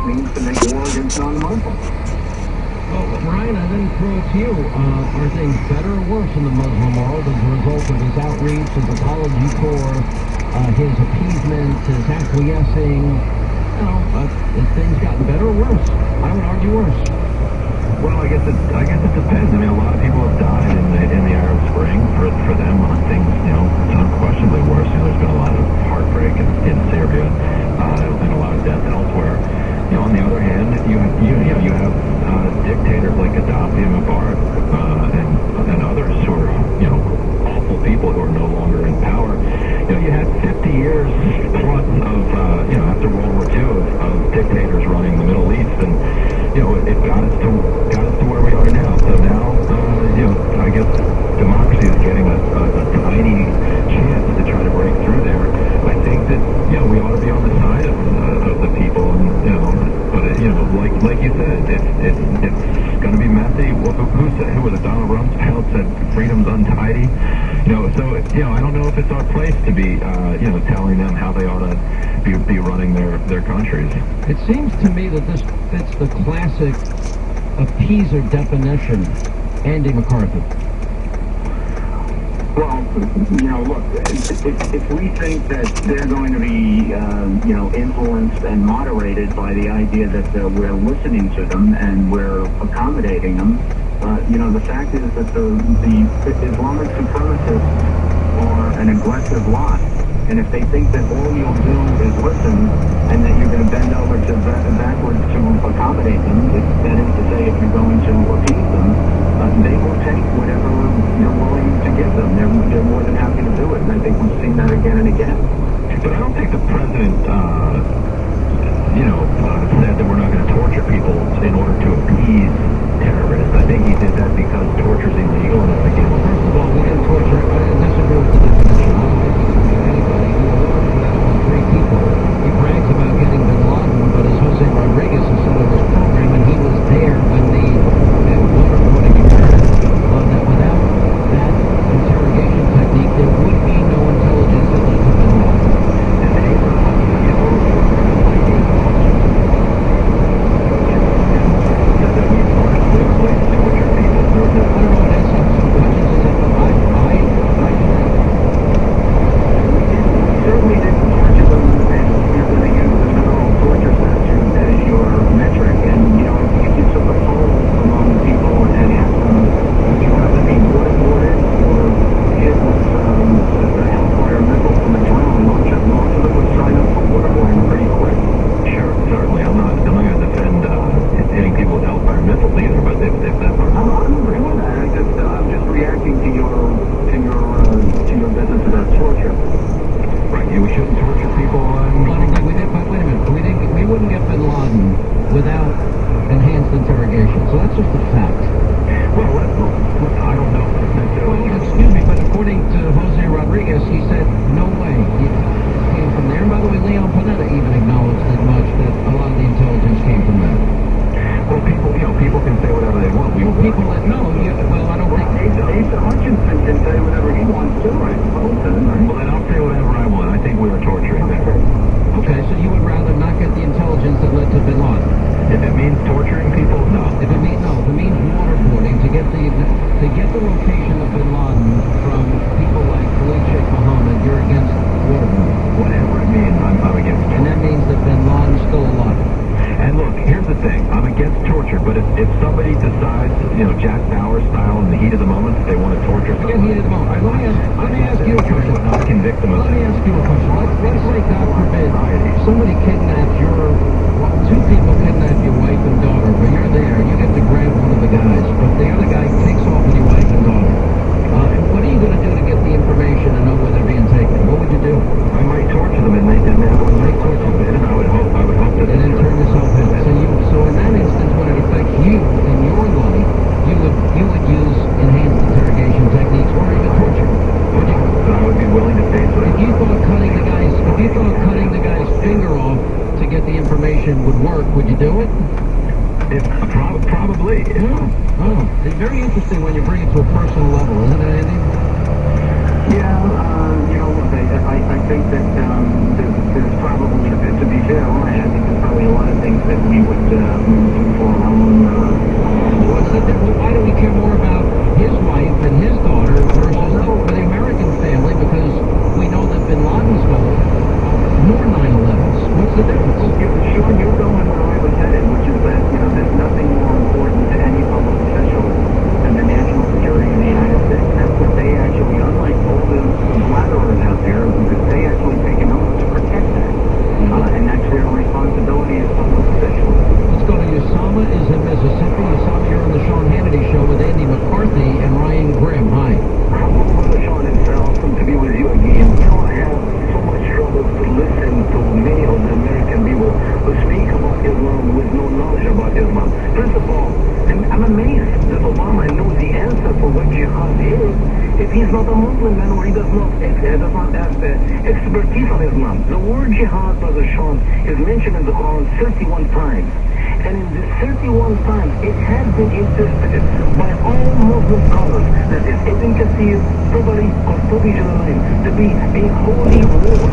it means to make war against non-Muslims. Well, Ryan, I then throw it to you. Are things better or worse in the Muslim world as a result of his outreach, his apology tour, his appeasement, his acquiescing? Have things gotten better or worse? I would argue worse. Well, I guess it depends. I mean, a lot of people have died in the Arab Spring. For them, things, it's unquestionably worse. There's been a lot of heartbreak in Syria and a lot of death elsewhere. On the other hand, you have dictators like Gaddafi and Mubarak and others who are awful people who are no longer in power. You had 50 years plus of after World War II of dictators running the Middle East, and it got us to where we are now. So now I guess democracy is getting a tiny chance to try to break through there. I think that we ought to be on the side of the people, and but like you said, it's going to be messy. Who was it? Donald Rumsfeld said freedom's untidy. So I don't know if it's our place to be telling them how they ought to be running their countries. It seems to me that this fits the classic appeaser definition, Andy McCarthy. Well, look, if we think that they're going to be, influenced and moderated by the idea that we're listening to them and we're accommodating them, the fact is that the Islamic supremacists are an aggressive lot. And if they think that all you'll do is listen and that you're going to bend over backwards to accommodate them, that is to say, if you're going to appease them, they will take whatever you're willing to give them. They're more than happy to do it, and I think we've seen that again and again. But I don't think the president, said that we're not going to torture people in order to appease terrorists. I think he did that because torture is illegal, and it's against. First of all, we didn't torture. I disagree with the definition. I don't think he can be anybody who without three people. He brags about getting Bin Laden, but as Jose Rodriguez has said on this program, and he was there when the waterboarding occurred, that without that interrogation technique, there would be no intelligence that led to Bin Laden. Very interesting when you bring it to a personal level, isn't it, Andy? Yeah, look, I think that there's probably, to be fair, Ryan, I think there's probably a lot of things that we would look for our own. Why do we care more about his wife and his daughter versus the American family? Because we know that Bin Laden's gone, nor 9/11s. What's the difference? Sure, you're going where I was headed, which is that, there's nothing more important to any public official than the national security of the United States. That's what they actually, unlike all the flatterers out there, because they actually take an oath to protect that. And that's their responsibility as public officials. Let's go to Usama is in Mississippi. Usama, you're on the Sean Hannity Show with Andy McCarthy and Ryan Grimm. Hi. Hello, Brother Sean, it's awesome to be with you again. I have so much trouble to listen to many of the American people who speak about Islam with no knowledge about Islam. First of all, I'm amazed that Obama knows the answer for what jihad is if he's not a Muslim man or he does not have expertise on Islam. The word jihad, Brother Sean, is mentioned in the Quran 31 times. And in this 31 times, it has been interpreted by all Muslim scholars, that is Ibn Kathir, Tabari, Qurtubi Jalalain, to be a holy war,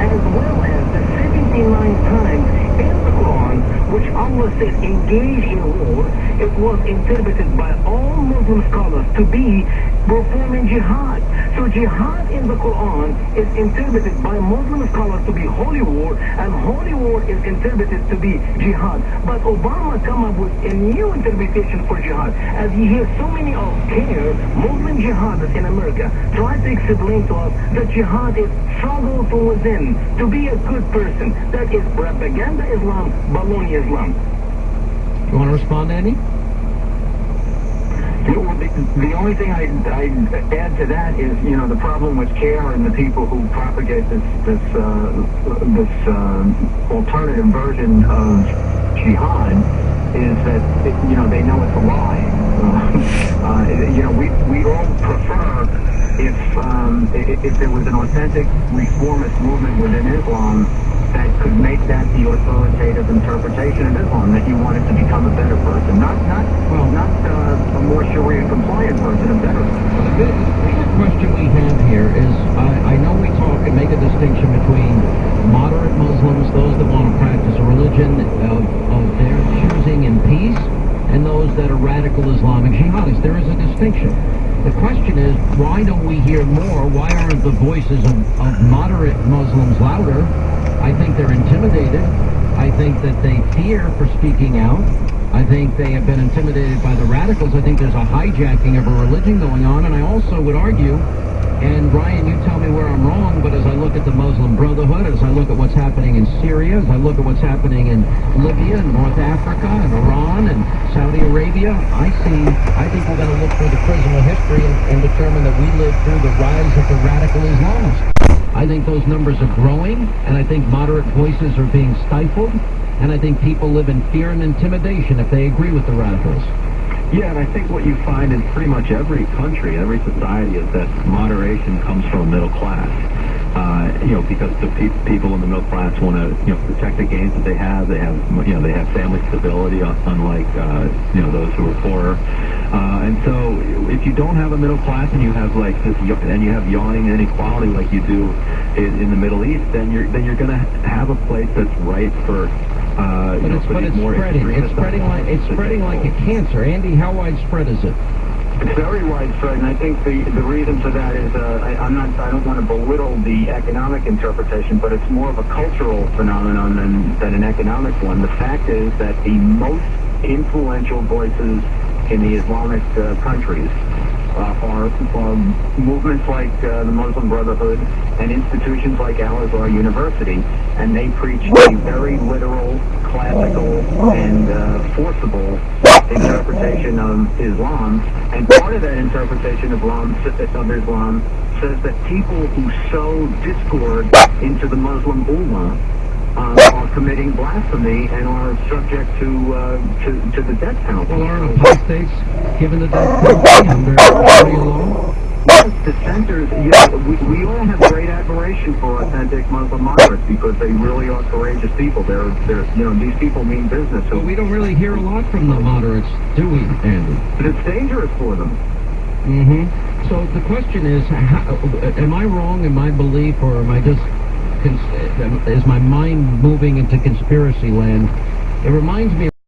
as well as the 79 times in the Quran, which Allah said engage in war. It was interpreted by all Muslim scholars to be performing jihad. So jihad in the Quran is interpreted by Muslim scholars to be holy war, and holy war is interpreted to be jihad. But Obama come up with a new interpretation for jihad. As you hear so many of CARE, Muslim jihadists in America, try to explain to us that jihad is struggle from within, to be a good person. That is propaganda Islam, baloney Islam. You want to respond, Andy? The only thing I'd add to that is, the problem with CARE and the people who propagate this alternative version of jihad is that, they know it's a lie. We all prefer if there was an authentic reformist movement within Islam that could make that the authoritative interpretation of Islam, that you wanted to become a better person, not a more Sharia compliant person, a better person. The bigger question we have here is, I know we talk and make a distinction between moderate Muslims, those that want to practice a religion of their choosing in peace, and those that are radical Islamic jihadists. There is a distinction. The question is, why don't we hear more? Why aren't the voices of moderate Muslims louder? I think they're intimidated. I think that they fear for speaking out. I think they have been intimidated by the radicals. I think there's a hijacking of a religion going on. And I also would argue, and Ryan, you tell me where I'm wrong, but as I look at the Muslim Brotherhood, as I look at what's happening in Syria, as I look at what's happening in Libya and North Africa and Iran and Saudi Arabia, I think we're going to look through the prism of history and determine that we lived through the rise of the radical Islamists. I think those numbers are growing, and I think moderate voices are being stifled, and I think people live in fear and intimidation if they agree with the radicals. Yeah, and I think what you find in pretty much every country, every society, is that moderation comes from a middle class. Because the people in the middle class want to, protect the gains that they have. They have, they have family stability, unlike, those who are poorer. And so, if you don't have a middle class and you have and you have yawning inequality like you do in the Middle East, then you're going to have a place that's ripe for. But it's spreading like a cancer. Andy, how widespread is it? It's very widespread, and I think the reason for that is I don't want to belittle the economic interpretation, but it's more of a cultural phenomenon than an economic one. The fact is that the most influential voices in the Islamic countries are movements like the Muslim Brotherhood and institutions like Al-Azhar University, and they preach a very literal, classical, and forcible interpretation of Islam. And part of that interpretation of Islam says that people who sow discord into the Muslim Ummah are committing blasphemy and are subject to the death penalty. Well, aren't apostates given the death penalty under Sharia law? Yes, dissenters, we all have great admiration for authentic Muslim moderates because they really are courageous people. They're these people mean business. But we don't really hear a lot from the moderates, do we, Andy? But it's dangerous for them. Mm-hmm. So the question is, am I wrong in my belief, or am I just is my mind moving into conspiracy land? It reminds me